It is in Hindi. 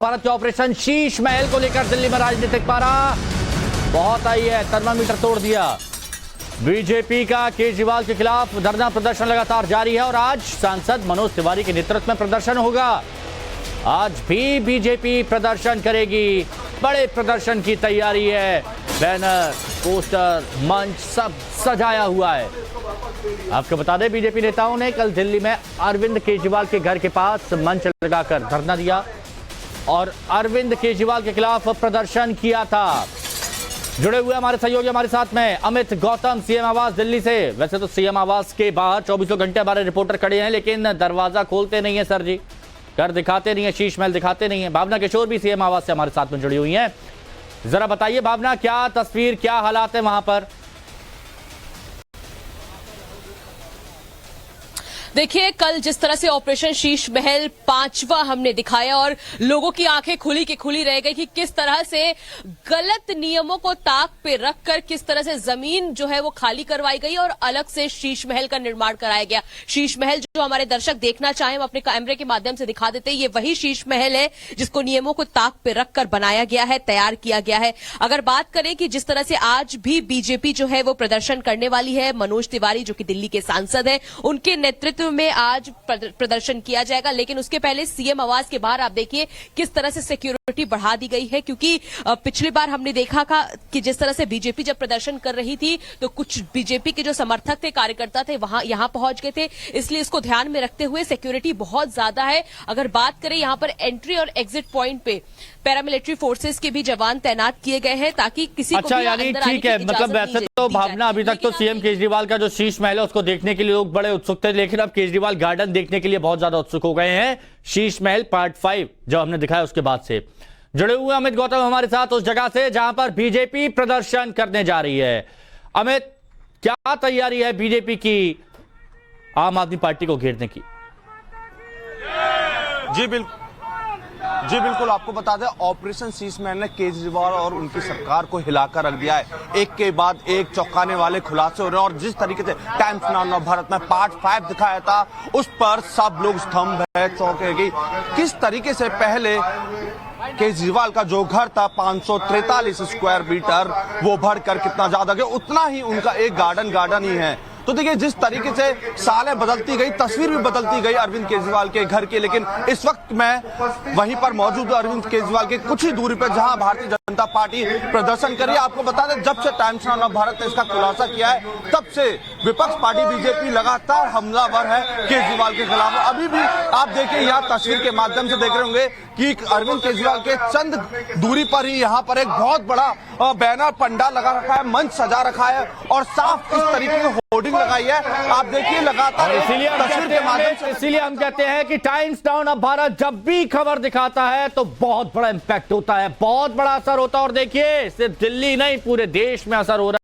भारत के ऑपरेशन शीश महल को लेकर दिल्ली में राजनीतिक पारा बहुत आई है, थर्मामीटर तोड़ दिया। बीजेपी का केजरीवाल के खिलाफ धरना प्रदर्शन लगातार जारी है और आज सांसद मनोज तिवारी के नेतृत्व में प्रदर्शन होगा। आज भी बीजेपी प्रदर्शन करेगी, बड़े प्रदर्शन की तैयारी है। बैनर, पोस्टर, मंच सब सजाया हुआ है। आपको बता दें, बीजेपी नेताओं ने कल दिल्ली में अरविंद केजरीवाल के घर के पास मंच लगाकर धरना दिया और अरविंद केजरीवाल के खिलाफ प्रदर्शन किया था। जुड़े हुए हमारे सहयोगी हमारे साथ में अमित गौतम, सीएम आवास दिल्ली से। वैसे तो सीएम आवास के बाहर 24 घंटे हमारे रिपोर्टर खड़े हैं, लेकिन दरवाजा खोलते नहीं है सर जी, घर दिखाते नहीं है, शीश महल दिखाते नहीं है। भावना किशोर भी सीएम आवास से हमारे साथ में जुड़ी हुई हैं। जरा बताइए भावना, क्या तस्वीर, क्या हालात है वहां पर? देखिए, कल जिस तरह से ऑपरेशन शीश महल 5वां हमने दिखाया और लोगों की आंखें खुली की खुली रह गई कि किस तरह से गलत नियमों को ताक पे रखकर किस तरह से जमीन जो है वो खाली करवाई गई और अलग से शीश महल का निर्माण कराया गया। शीश महल जो हमारे दर्शक देखना चाहें, हम अपने कैमरे के माध्यम से दिखा देते हैं। ये वही शीश महल है जिसको नियमों को ताक पे रखकर बनाया गया है, तैयार किया गया है। अगर बात करें कि जिस तरह से आज भी बीजेपी जो है वो प्रदर्शन करने वाली है, मनोज तिवारी जो कि दिल्ली के सांसद हैं, उनके नेतृत्व में आज प्रदर्शन किया जाएगा। लेकिन उसके पहले सीएम आवास के बाहर आप देखिए किस तरह से सिक्योरिटी बढ़ा दी गई है, क्योंकि पिछली बार हमने देखा था कि जिस तरह से बीजेपी जब प्रदर्शन कर रही थी तो कुछ बीजेपी के जो समर्थक थे, कार्यकर्ता थे, यहां पहुंच गए थे। इसलिए इसको ध्यान में रखते हुए सिक्योरिटी बहुत ज्यादा है। अगर बात करें यहां पर एंट्री और एग्जिट पॉइंट पे पैरामिलिट्री फोर्सेस के भी जवान तैनात किए गए हैं ताकि किसी को भी यानी ठीक है। मतलब वैसे तो भावना, अभी तक तो सीएम केजरीवाल का जो शीश महल है उसको देखने के लिए लोग बड़े उत्सुक थे, लेकिन अब केजरीवाल गार्डन देखने के लिए बहुत ज्यादा उत्सुक हो गए हैं। शीश महल पार्ट 5 जो हमने दिखाया उसके बाद से जुड़े हुए अमित गौतम हमारे साथ उस जगह से जहां पर बीजेपी प्रदर्शन करने जा रही है। अमित, क्या तैयारी है बीजेपी की आम आदमी पार्टी को घेरने की? जी बिल्कुल, आपको बता दें ऑपरेशन शीश महल ने केजरीवाल और उनकी सरकार को हिलाकर रख दिया है। एक के बाद एक चौंकाने वाले खुलासे हो रहे हैं और जिस तरीके से टाइम्स नाउ नव भारत में पार्ट 5 दिखाया था उस पर सब लोग स्तंभ है, चौंकेगी। किस तरीके से पहले केजरीवाल का जो घर था 543 स्क्वायर मीटर, वो भरकर कितना ज्यादा गया, उतना ही उनका एक गार्डन ही है। तो देखिए जिस तरीके से सालें बदलती गई, तस्वीर भी बदलती गई अरविंद केजरीवाल के घर की। लेकिन इस वक्त मैं वहीं पर मौजूद हूं अरविंद केजरीवाल के कुछ ही दूरी पर, जहां भारतीय जनता पार्टी प्रदर्शन कर रही है। आपको बता दें, जब से टाइम्स नाउ नव भारत ने इसका खुलासा किया है तब से विपक्ष पार्टी बीजेपी लगातार हमलावर है केजरीवाल के खिलाफ। अभी भी आप देखिए, यहाँ तस्वीर के माध्यम से देख रहे होंगे कि अरविंद केजरीवाल के चंद दूरी पर ही यहाँ पर एक बहुत बड़ा बैनर पंडाल लगा रखा है, मंच सजा रखा है और साफ इस तरीके की होर्डिंग लगाई है। आप देखिए लगातार इसीलिए हम कहते हैं कि टाइम्स नाउ नव भारत जब भी खबर दिखाता है तो बहुत बड़ा इंपैक्ट होता है, बहुत बड़ा असर होता है। और देखिए सिर्फ दिल्ली नहीं, पूरे देश में असर हो रहा है।